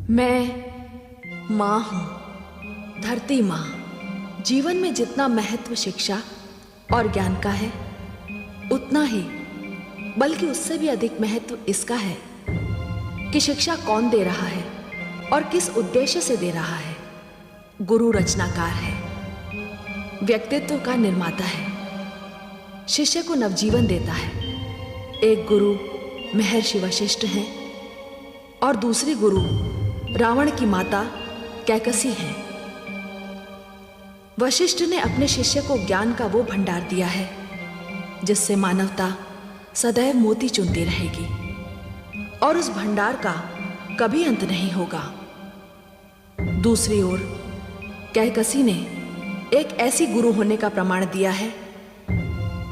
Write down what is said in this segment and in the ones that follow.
मैं माँ हूँ, धरती माँ। जीवन में जितना महत्व शिक्षा और ज्ञान का है, उतना ही बल्कि उससे भी अधिक महत्व इसका है कि शिक्षा कौन दे रहा है और किस उद्देश्य से दे रहा है। गुरु रचनाकार है, व्यक्तित्व का निर्माता है, शिष्य को नवजीवन देता है। एक गुरु महर्षि वशिष्ठ हैं और दूसरी गुरु रावण की माता कैकसी है। वशिष्ठ ने अपने शिष्य को ज्ञान का वो भंडार दिया है जिससे मानवता सदैव मोती चुनती रहेगी और उस भंडार का कभी अंत नहीं होगा। दूसरी ओर कैकसी ने एक ऐसी गुरु होने का प्रमाण दिया है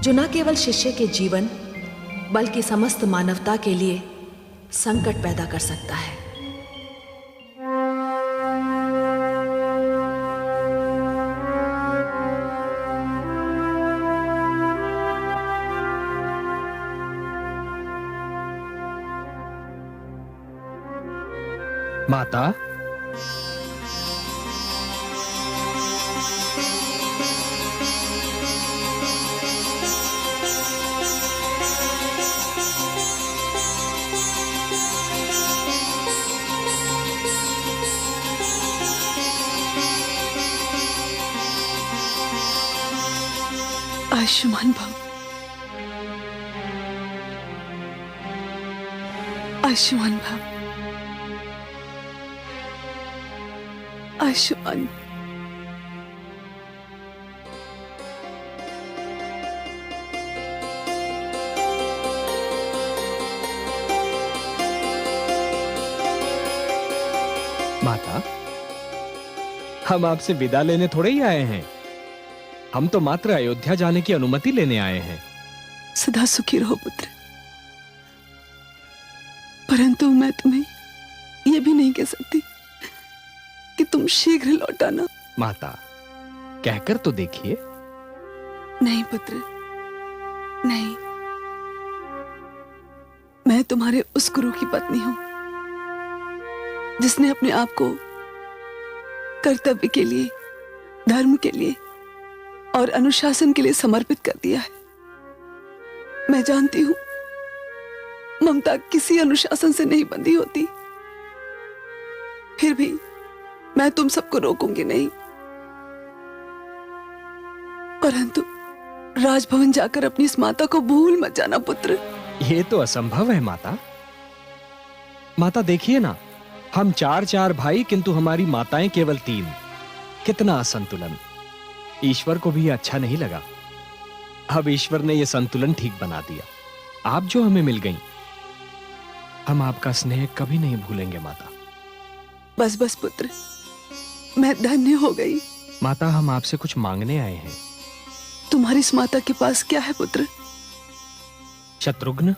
जो न केवल शिष्य के जीवन बल्कि समस्त मानवता के लिए संकट पैदा कर सकता है। माता, आयुष्मान भव, आयुष्मान भव, आयुष्मान। माता, हम आपसे विदा लेने थोड़े ही आए हैं। हम तो मात्र अयोध्या जाने की अनुमति लेने आए हैं। सदा सुखी रहो पुत्र, परंतु मैं तुम्हें यह भी नहीं कह सकती कि तुम शीघ्र लौट आना। माता, कहकर तो देखिए। नहीं पुत्र, नहीं। मैं तुम्हारे उस गुरु की पत्नी हूं जिसने अपने आप को कर्तव्य के लिए, धर्म के लिए और अनुशासन के लिए समर्पित कर दिया है। मैं जानती हूं ममता किसी अनुशासन से नहीं बंधी होती, फिर भी मैं तुम सबको रोकूंगी नहीं, परंतु राजभवन जाकर अपनी इस माता को भूल मत जाना पुत्र। ये तो असंभव है माता। माता देखिए ना, हम चार भाई किंतु हमारी माताएं केवल 3। कितना असंतुलन। ईश्वर को भी अच्छा नहीं लगा। अब ईश्वर ने यह संतुलन ठीक बना दिया। आप जो हमें मिल गई, हम आपका स्नेह कभी नहीं भूलेंगे माता। बस बस पुत्र, मैं धन्य हो गई। माता, हम आपसे कुछ मांगने आए हैं। तुम्हारी इस माता के पास क्या है पुत्र? शत्रुघ्न,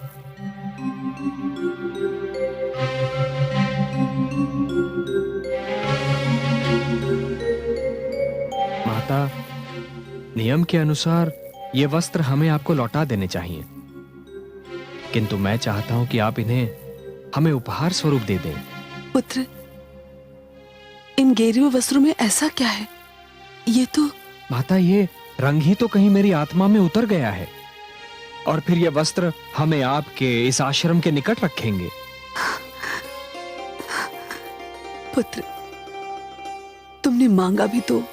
माता, नियम के अनुसार ये वस्त्र हमें आपको लौटा देने चाहिए, किंतु मैं चाहता हूं कि आप इन्हें हमें उपहार स्वरूप दे दें। पुत्र, इन गेरुए वस्त्रों में ऐसा क्या है? ये तो माता, ये रंग ही तो कहीं मेरी आत्मा में उतर गया है, और फिर ये वस्त्र हमें आपके इस आश्रम के निकट रखेंगे। पुत्र, तुमने मांगा भी तो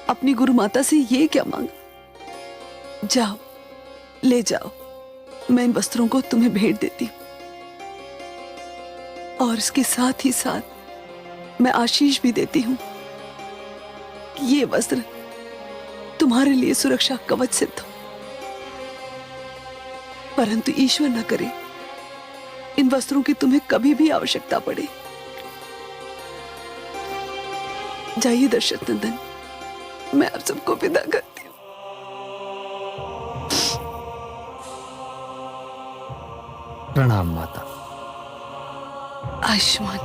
अपनी गुरु माता से ये क्या मांगा? जाओ, ले जाओ, मैं इन वस्त्रों को तुम्हें भेंट देती हूं, और इसके साथ ही साथ मैं आशीष भी देती हूं कि ये वस्त्र तुम्हारे लिए सुरक्षा कवच सिद्ध हो। परंतु ईश्वर न करे इन वस्त्रों की तुम्हें कभी भी आवश्यकता पड़े। जाइए दशरथ नंदन, मैं आप सबको विदा करती हूं। प्रणाम माता। आयुष्मान।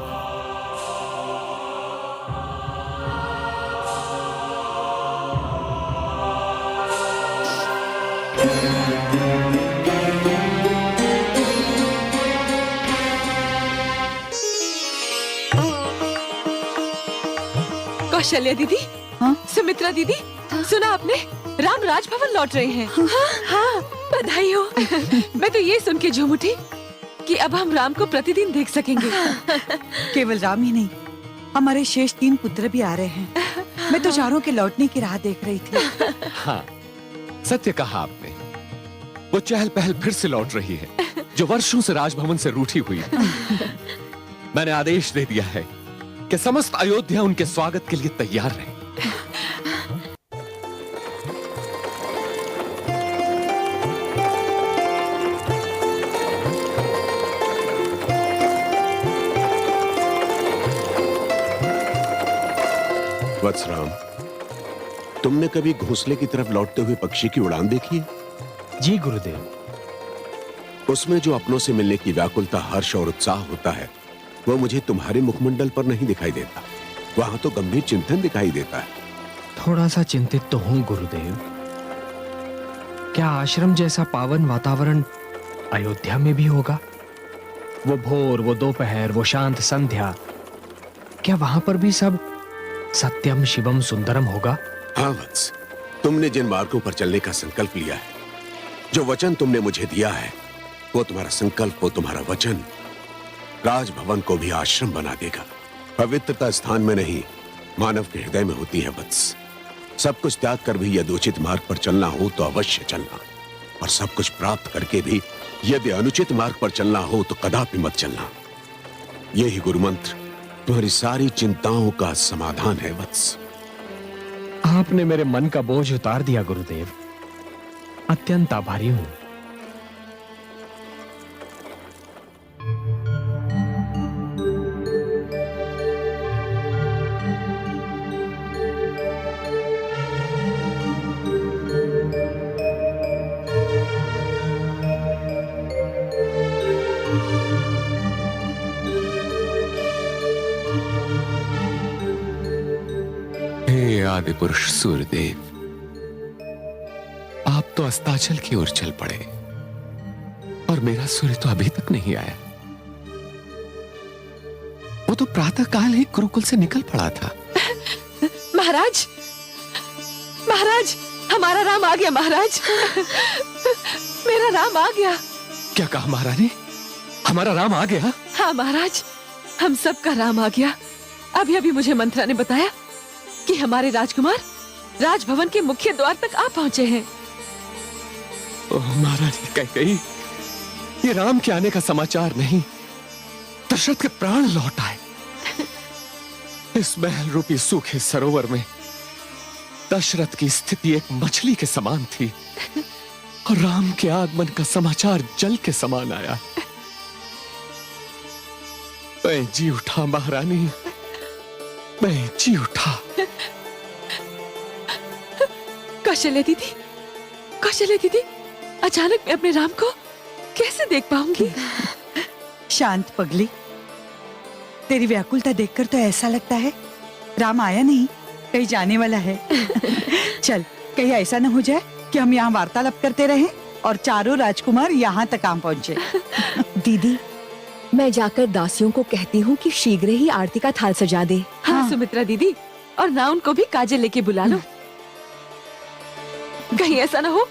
कौशल्या दीदी, हाँ? सुमित्रा दीदी, सुना आपने? राम राजभवन लौट रहे हैं। हाँ, बधाई हो। मैं तो ये सुन के झूम उठी कि अब हम राम को प्रतिदिन देख सकेंगे। केवल राम ही नहीं, हमारे शेष 3 पुत्र भी आ रहे हैं। मैं तो चारों के लौटने की राह देख रही थी। हाँ, सत्य कहा आपने। वो चहल पहल फिर से लौट रही है, जो वर्षों से राजभवन से रूठी हुई है। मैंने आदेश दे दिया है कि समस्त अयोध्या उनके स्वागत के लिए तैयार रहे। वत्सराम, तुमने कभी घोंसले की तरफ लौटते हुए पक्षी की उड़ान देखी है? जी गुरुदेव। उसमें जो अपनों से मिलने की व्याकुलता, हर्ष और उत्साह होता है, वो मुझे तुम्हारे मुखमंडल पर नहीं दिखाई देता। वहां तो गंभीर चिंतन दिखाई देता है। थोड़ा सा चिंतित तो हूं गुरुदेव। क्या आश्रम जैसा पावन वातावरण अयोध्या में भी होगा? वो भोर, वो दोपहर, वो शांत संध्या, क्या वहां पर भी सब सत्यम शिवम सुंदरम होगा? हाँ वत्स, तुमने जिन मार्गों पर चलने का संकल्प लिया है, जो वचन तुमने मुझे दिया है, वो तुम्हारा संकल्प, वो तुम्हारा वचन राजभवन को भी आश्रम बना देगा। पवित्रता स्थान में नहीं, मानव के हृदय में होती है वत्स। सब कुछ त्याग कर भी यदि उचित मार्ग पर चलना हो तो अवश्य चलना, और सब कुछ प्राप्त करके भी यदि अनुचित मार्ग पर चलना हो तो कदापि मत चलना। यही गुरु मंत्र तुम्हारी सारी चिंताओं का समाधान है वत्स। आपने मेरे मन का बोझ उतार दिया गुरुदेव। अत्यंत आभारी हूं। हे आदि पुरुष सूर्यदेव, आप तो अस्ताचल की ओर चल पड़े और मेरा सूर्य तो अभी तक नहीं आया। वो तो प्रातः काल ही गुरुकुल से निकल पड़ा था। महाराज, महाराज, हमारा राम आ गया महाराज। मेरा राम आ गया। क्या कहा महारानी? हमारा राम आ गया? हाँ महाराज, हम सबका राम आ गया। अभी अभी मुझे मंत्रा ने बताया कि हमारे राजकुमार राजभवन के मुख्य द्वार तक आ पहुंचे हैं। ओह महारानी कैकेयी, ये राम के आने का समाचार नहीं, दशरथ के प्राण लौट आए। इस महल रूपी सूखे सरोवर में दशरथ की स्थिति एक मछली के समान थी, और राम के आगमन का समाचार जल के समान आया। मैं जी उठा महारानी, मैं जी उठा। कौशल्या दीदी, कौशल्या दीदी, अचानक मैं अपने राम को कैसे देख पाऊंगी? शांत पगली, तेरी व्याकुलता देखकर तो ऐसा लगता है राम आया नहीं, कहीं जाने वाला है। चल, कहीं ऐसा न हो जाए कि हम यहाँ वार्तालाप करते रहें और चारों राजकुमार यहाँ तक आ पहुँचे। दीदी, मैं जाकर दासियों को कहती हूँ कि शीघ्र ही आरती का थाल सजा दे। हाँ सुमित्रा दीदी, और ना उनको भी काजल लेके बुला लो। कहीं ऐसा ना हो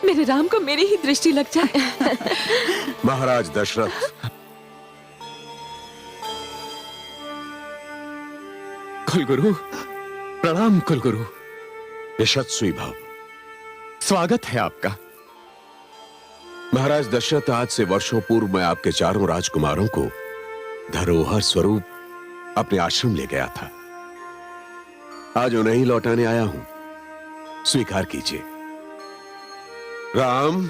मेरे राम को मेरी ही दृष्टि लग जाए। महाराज दशरथ, कुलगुरु प्रणाम। कुलगुरु यशस्वी भव। स्वागत है आपका। महाराज दशरथ, आज से वर्षों पूर्व मैं आपके चारों राजकुमारों को धरोहर स्वरूप अपने आश्रम ले गया था। आज उन्हें ही लौटाने आया हूं, स्वीकार कीजिए। राम,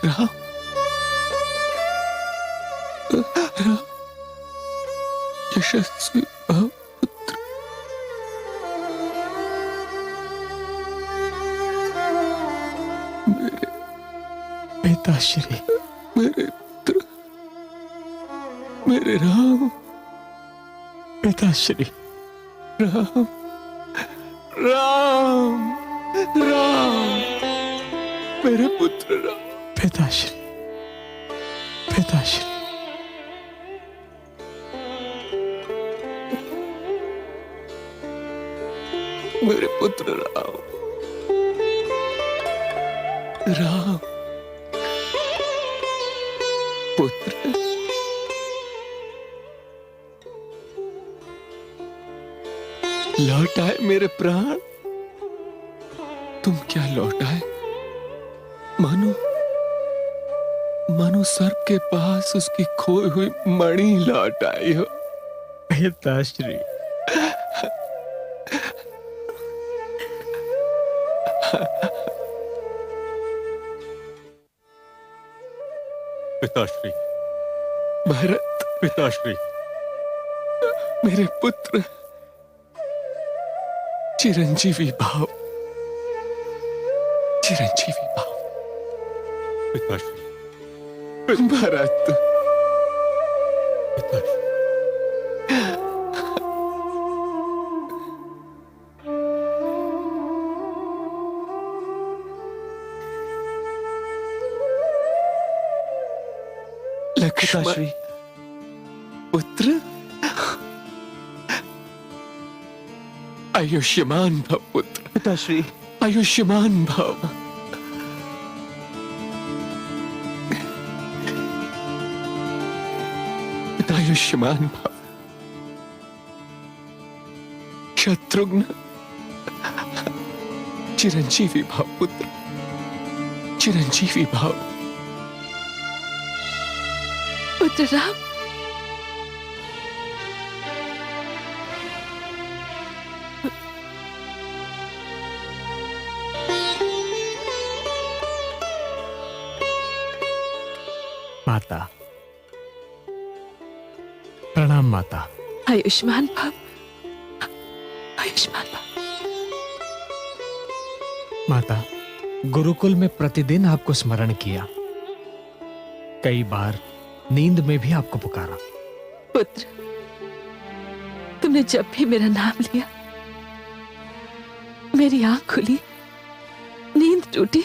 राम राम यशस्वी भव पुत्र। मेरे पिताश्री, मेरे पुत्र, मेरे राम पिताश्री, राम राम राम, मेरे पुत्र राम। पिताश्री, पिताश्री, मेरे पुत्र राम, राम पुत्र। लौट आए मेरे प्राण। तुम क्या लौट आए? मानो मानो सर्प के पास उसकी खोई हुई मणि लौट आई हो। पिताश्री, पिताश्री, भरत, पिताश्री, मेरे पुत्र, चिरंजीवी भाव, चिरंजीवी भाव। पिताश्री, भरत, पिताश्री, लक्ष्मण, पिताश्री, पुत्र, आयुष्मान भव पुत्र, पिताश्री, आयुष्मान भव। आयुष्मान भव। शत्रुघ्न, चिरंजीवी भव पुत्र, चिरंजीवी भव। पुत्र राम, माता, प्रणाम माता। आयुष्मान भव, आयुष्मान भव। माता, गुरुकुल में प्रतिदिन आपको स्मरण किया, कई बार नींद में भी आपको पुकारा। पुत्र, तुमने जब भी मेरा नाम लिया, मेरी आंख खुली, नींद टूटी,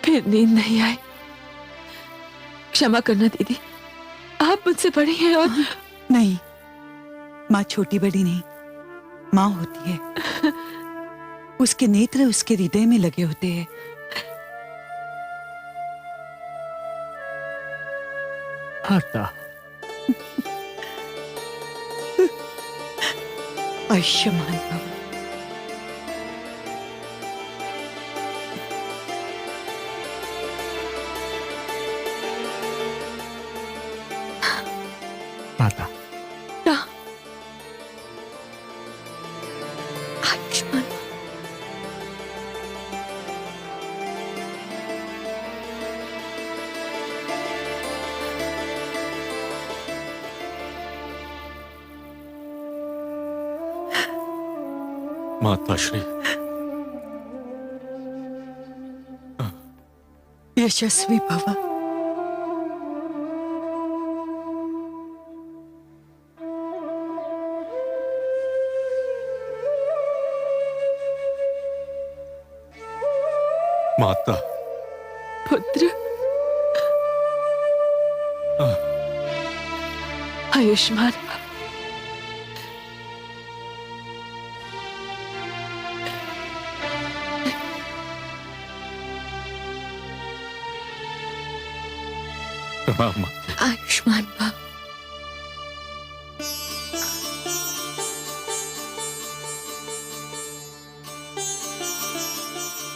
फिर नींद नहीं आई। क्षमा करना दीदी, आप मुझसे बड़ी हैं और नहीं, माँ छोटी बड़ी नहीं, माँ होती है। उसके नेत्र उसके हृदय में लगे होते हैं। माता, आयुष्मान भव। माता, राम, आयुष्मान भव। माताश्री, यशस्वी भव। माता, पुत्र, आयुष्मान भव। प्रणाम। आयुष्मान भव।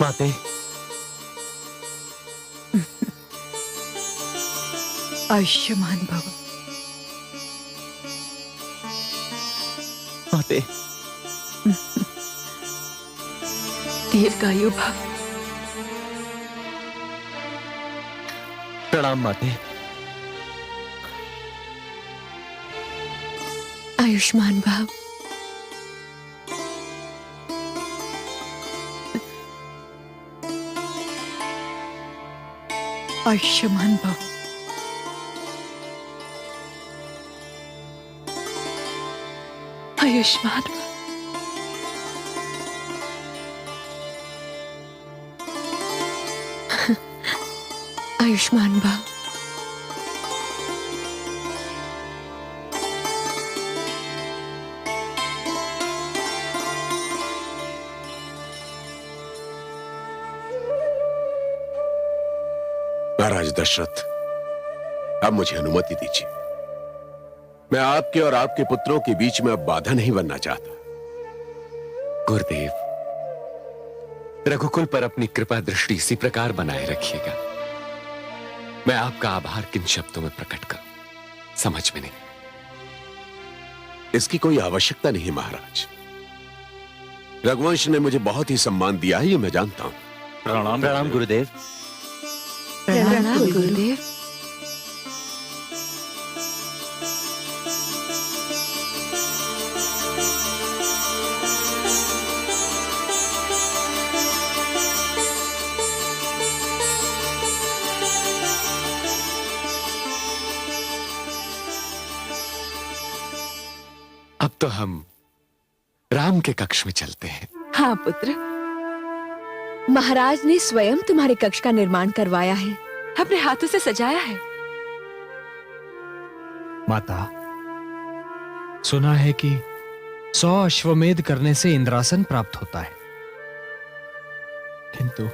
माते, आयुष्मान भव। माते, दीर्घायु भव। प्रणाम माते। आयुष्मान भव। आयुष्मान भव। आयुष्मान भव। आयुष्मान भव। महाराज दशरथ, अब मुझे अनुमति दीजिए। मैं आपके और आपके पुत्रों के बीच में अब बाधा नहीं बनना चाहता। गुरुदेव, रघुकुल पर अपनी कृपा दृष्टि इसी प्रकार बनाए रखिएगा। मैं आपका आभार किन शब्दों में प्रकट करूं, समझ में नहीं। इसकी कोई आवश्यकता नहीं महाराज। रघुवंश ने मुझे बहुत ही सम्मान दिया है, ये मैं जानता हूं। प्रणाम प्रणाम गुरुदेव। प्रणाम गुरुदेव। अब तो हम राम के कक्ष में चलते हैं। हाँ पुत्र, महाराज ने स्वयं तुम्हारे कक्ष का निर्माण करवाया है, अपने हाथों से सजाया है। माता, सुना है कि 100 अश्वमेध करने से इंद्रासन प्राप्त होता है, किंतु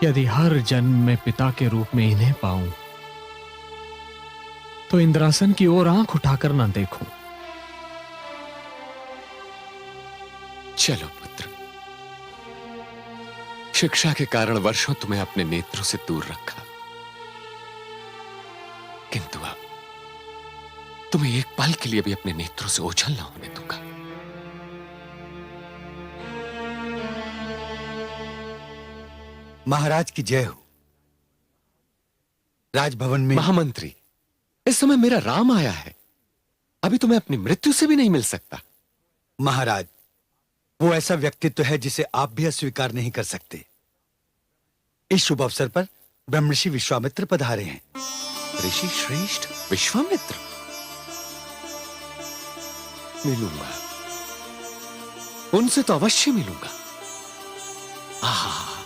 यदि हर जन्म में पिता के रूप में इन्हें पाऊं तो इंद्रासन की ओर आंख उठाकर ना देखूं। चलो पुत्र, शिक्षा के कारण वर्षों तुम्हें अपने नेत्रों से दूर रखा, किंतु अब तुम्हें एक पल के लिए भी अपने नेत्रों से ओझल ना होने दूंगा। महाराज की जय हो। राजभवन में महामंत्री, इस समय मेरा राम आया है, अभी तुम्हें अपनी मृत्यु से भी नहीं मिल सकता। महाराज, वो ऐसा व्यक्तित्व है जिसे आप भी अस्वीकार नहीं कर सकते। इस शुभ अवसर पर ब्रह्मर्षि विश्वामित्र पधारे हैं। ऋषि श्रेष्ठ विश्वामित्र, मिलूंगा, उनसे तो अवश्य मिलूंगा। आहा,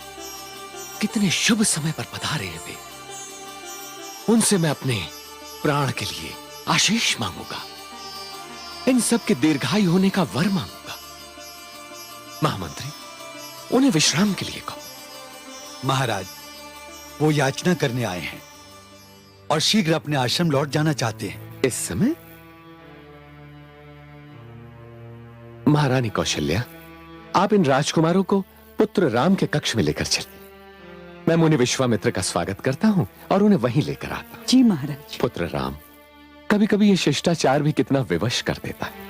कितने शुभ समय पर पधारे हैं वे। उनसे मैं अपने प्राण के लिए आशीष मांगूंगा, इन सब के दीर्घायु होने का वर मांगूंगा। महामंत्री, उन्हें विश्राम के लिए कहो। महाराज, वो याचना करने आए हैं और शीघ्र अपने आश्रम लौट जाना चाहते हैं। इस समय? महारानी कौशल्या, आप इन राजकुमारों को पुत्र राम के कक्ष में लेकर चलिए। मैं मुनि विश्वामित्र का स्वागत करता हूं और उन्हें वहीं लेकर आता हूं। जी महाराज। पुत्र राम, कभी कभी ये शिष्टाचार भी कितना विवश कर देता है।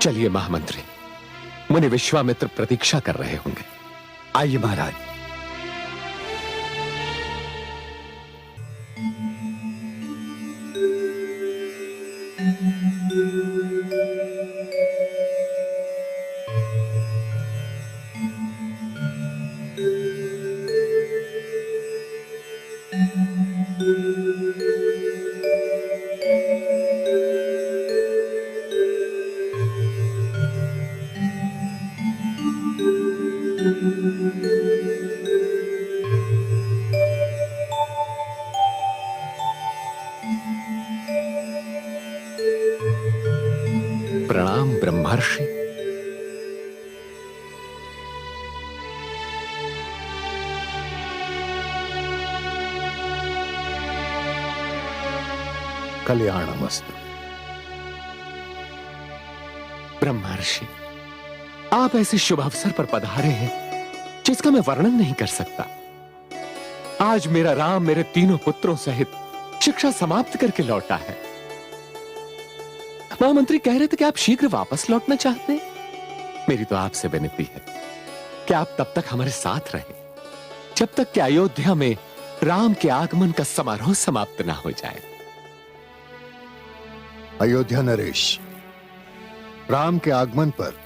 चलिए महामंत्री, मुनि विश्वामित्र प्रतीक्षा कर रहे होंगे। आइए महाराज। प्रणाम ब्रह्मर्षि। कल्याणमस्तु। ब्रह्मर्षि, आप ऐसे शुभ अवसर पर पधारे हैं जिसका मैं वर्णन नहीं कर सकता। आज मेरा राम मेरे तीनों पुत्रों सहित शिक्षा समाप्त करके लौटा है। महामंत्री कह रहे थे कि आप शीघ्र वापस लौटना चाहते हैं। मेरी तो आपसे विनती है कि आप तब तक हमारे साथ रहें जब तक कि अयोध्या में राम के आगमन का समारोह समाप्त ना हो जाए। अयोध्या नरेश, राम के आगमन पर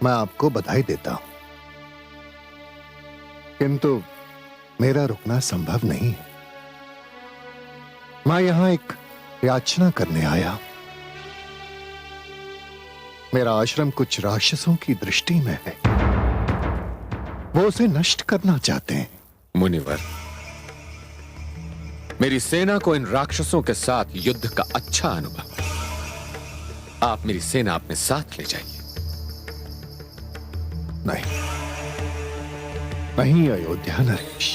मैं आपको बधाई देता हूं, किंतु मेरा रुकना संभव नहीं है। मैं यहां एक याचना करने आया। मेरा आश्रम कुछ राक्षसों की दृष्टि में है, वो उसे नष्ट करना चाहते हैं। मुनिवर, मेरी सेना को इन राक्षसों के साथ युद्ध का अच्छा अनुभव है। आप मेरी सेना अपने साथ ले जाइए। नहीं नहीं अयोध्या नरेश,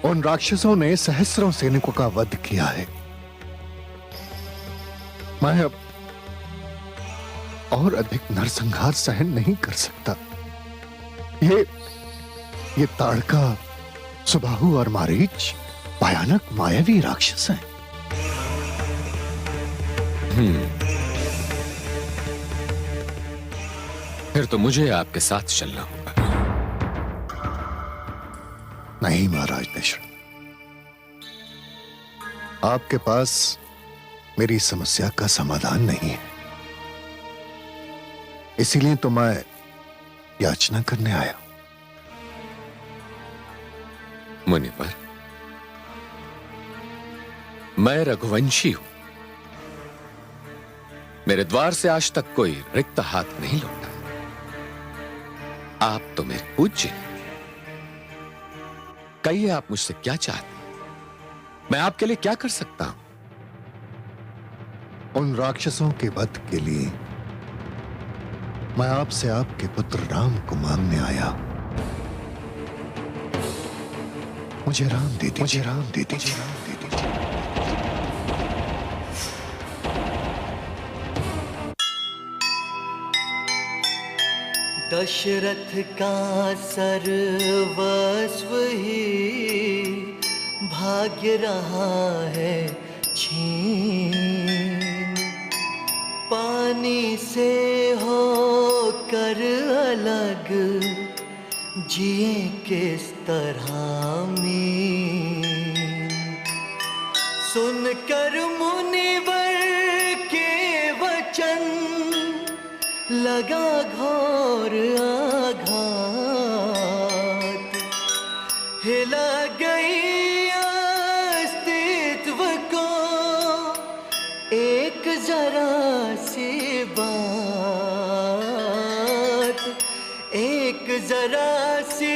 उन राक्षसों ने सहस्रों सैनिकों का वध किया है। मैं अब और अधिक नरसंहार सहन नहीं कर सकता। ये ताड़का, सुबाहु और मारीच भयानक मायावी राक्षस हैं। फिर तो मुझे आपके साथ चलना होगा। नहीं महाराज दशरथ, आपके पास मेरी समस्या का समाधान नहीं है, इसीलिए तो मैं याचना करने आया। मुनिवर, मैं रघुवंशी हूं। मेरे द्वार से आज तक कोई रिक्त हाथ नहीं लौटा। आप तो मेरे पूज्य हैं। कहिए आप मुझसे क्या चाहते हैं? मैं आपके लिए क्या कर सकता हूं? उन राक्षसों के वध के लिए मैं आपसे आपके पुत्र राम को मांगने आया। मुझे राम दे दीजिए, मुझे राम दे दीजिए, राम दे दीजिए। दशरथ का सर्वस्व ही भाग्य रहा है छीन। पानी से होकर अलग जिए किस तरह मीन। सुनकर मुनिवर के वचन लगा घोर आघात। हिला गई अस्तित्व को एक जरा सी बात, एक जरा सी